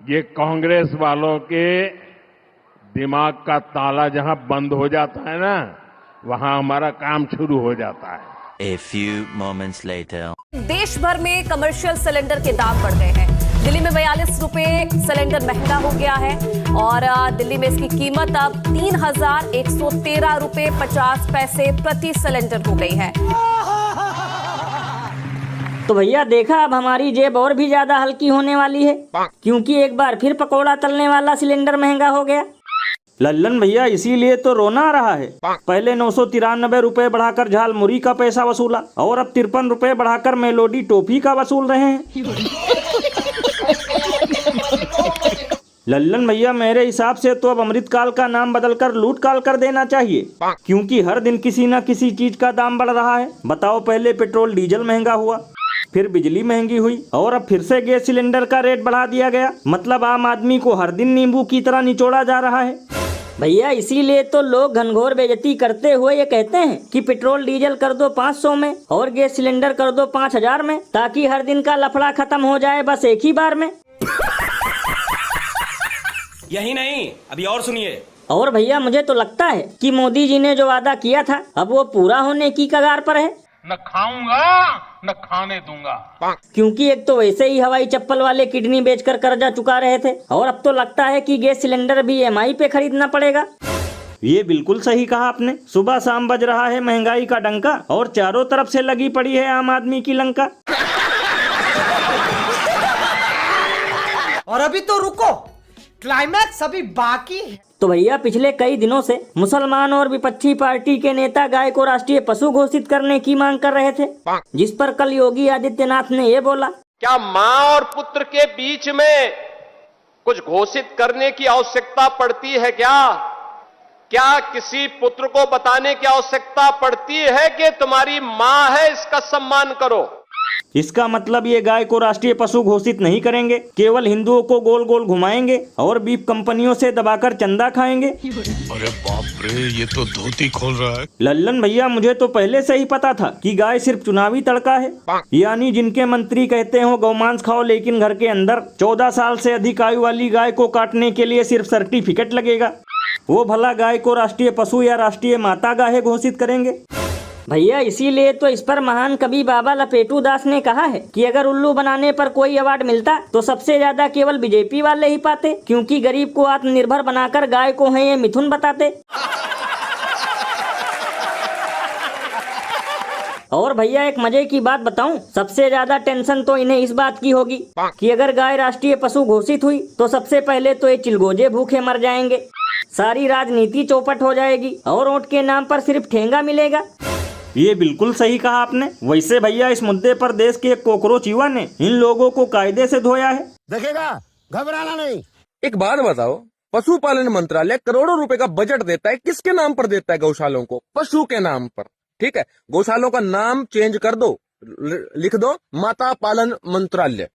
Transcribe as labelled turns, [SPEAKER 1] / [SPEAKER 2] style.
[SPEAKER 1] ये कांग्रेस वालों के दिमाग का ताला जहां बंद हो जाता है ना, वहां हमारा काम शुरू हो जाता है।
[SPEAKER 2] A few moments later.
[SPEAKER 3] देश भर में कमर्शियल सिलेंडर के दाम बढ़ गए हैं। दिल्ली में 42 रुपए सिलेंडर महंगा हो गया है और दिल्ली में इसकी कीमत अब 3,113 रुपए 50 पैसे प्रति सिलेंडर हो गई है।
[SPEAKER 4] तो भैया देखा, अब हमारी जेब और भी ज्यादा हल्की होने वाली है, क्योंकि एक बार फिर पकोड़ा तलने वाला सिलेंडर महंगा हो गया।
[SPEAKER 5] लल्लन भैया, इसीलिए तो रोना आ रहा है। पहले 993 रुपए बढ़ाकर झालमुरी का पैसा वसूला और अब 53 रुपए बढ़ाकर मेलोडी टॉफी का वसूल रहे हैं। लल्लन भैया, मेरे हिसाब से तो अब अमृतकाल का नाम बदलकर लूटकाल कर देना चाहिए, क्योंकि हर दिन किसी न किसी चीज का दाम बढ़ रहा है। बताओ, पहले पेट्रोल डीजल महंगा हुआ, फिर बिजली महंगी हुई और अब फिर से गैस सिलेंडर का रेट बढ़ा दिया गया। मतलब आम आदमी को हर दिन नींबू की तरह निचोड़ा जा रहा है।
[SPEAKER 4] भैया इसीलिए तो लोग घनघोर बेइज्जती करते हुए ये कहते हैं कि पेट्रोल डीजल कर दो 500 में और गैस सिलेंडर कर दो 5,000 में, ताकि हर दिन का लफड़ा खत्म हो जाए बस एक ही बार में।
[SPEAKER 6] यही नहीं, अभी और सुनिए।
[SPEAKER 4] और भैया मुझे तो लगता है कि मोदी जी ने जो वादा किया था अब वो पूरा होने की कगार पर है।
[SPEAKER 1] न खाऊंगा न खाने दूंगा,
[SPEAKER 4] क्योंकि एक तो वैसे ही हवाई चप्पल वाले किडनी बेचकर कर्जा चुका रहे थे और अब तो लगता है कि गैस सिलेंडर भी EMI पे खरीदना पड़ेगा।
[SPEAKER 5] ये बिल्कुल सही कहा आपने। सुबह शाम बज रहा है महंगाई का डंका और चारों तरफ से लगी पड़ी है आम आदमी की लंका।
[SPEAKER 7] और अभी तो रुको, क्लाइमैक्स अभी बाकी है।
[SPEAKER 4] तो भैया पिछले कई दिनों से मुसलमान और विपक्षी पार्टी के नेता गाय को राष्ट्रीय पशु घोषित करने की मांग कर रहे थे, जिस पर कल योगी आदित्यनाथ ने ये बोला,
[SPEAKER 8] क्या मां और पुत्र के बीच में कुछ घोषित करने की आवश्यकता पड़ती है? क्या किसी पुत्र को बताने की आवश्यकता पड़ती है कि तुम्हारी मां है, इसका सम्मान करो?
[SPEAKER 5] इसका मतलब ये गाय को राष्ट्रीय पशु घोषित नहीं करेंगे, केवल हिंदुओं को गोल गोल घुमाएंगे और बीफ कंपनियों से दबाकर चंदा खाएंगे।
[SPEAKER 9] अरे बाप रे, ये तो धोती खोल रहा है।
[SPEAKER 5] लल्लन भैया, मुझे तो पहले से ही पता था कि गाय सिर्फ चुनावी तड़का है। यानी जिनके मंत्री कहते हो गौमांस खाओ, लेकिन घर के अंदर 14 साल से अधिक आयु वाली गाय को काटने के लिए सिर्फ सर्टिफिकेट लगेगा, वो भला गाय को राष्ट्रीय पशु या राष्ट्रीय माता गाय घोषित करेंगे।
[SPEAKER 4] भैया इसीलिए तो इस पर महान कवि बाबा लपेटू दास ने कहा है कि अगर उल्लू बनाने पर कोई अवार्ड मिलता तो सबसे ज्यादा केवल बीजेपी वाले ही पाते, क्योंकि गरीब को आत्मनिर्भर बनाकर गाय को है ये मिथुन बताते। और भैया एक मजे की बात बताऊं, सबसे ज्यादा टेंशन तो इन्हें इस बात की होगी कि अगर गाय राष्ट्रीय पशु घोषित हुई तो सबसे पहले तो ये चिलगोजे भूखे मर जाएंगे, सारी राजनीति चौपट हो जाएगी और वोट के नाम पर सिर्फ ठेंगा मिलेगा।
[SPEAKER 5] ये बिल्कुल सही कहा आपने। वैसे भैया इस मुद्दे पर देश के एक कॉकरोच युवा ने इन लोगों को कायदे से धोया है।
[SPEAKER 10] देखेगा, घबराना नहीं।
[SPEAKER 11] एक बात बताओ, पशुपालन मंत्रालय करोड़ों रुपए का बजट देता है, किसके नाम पर देता है? गौशालों को, पशु के नाम पर। ठीक है, गौशालों का नाम चेंज कर दो, लिख दो माता पालन मंत्रालय।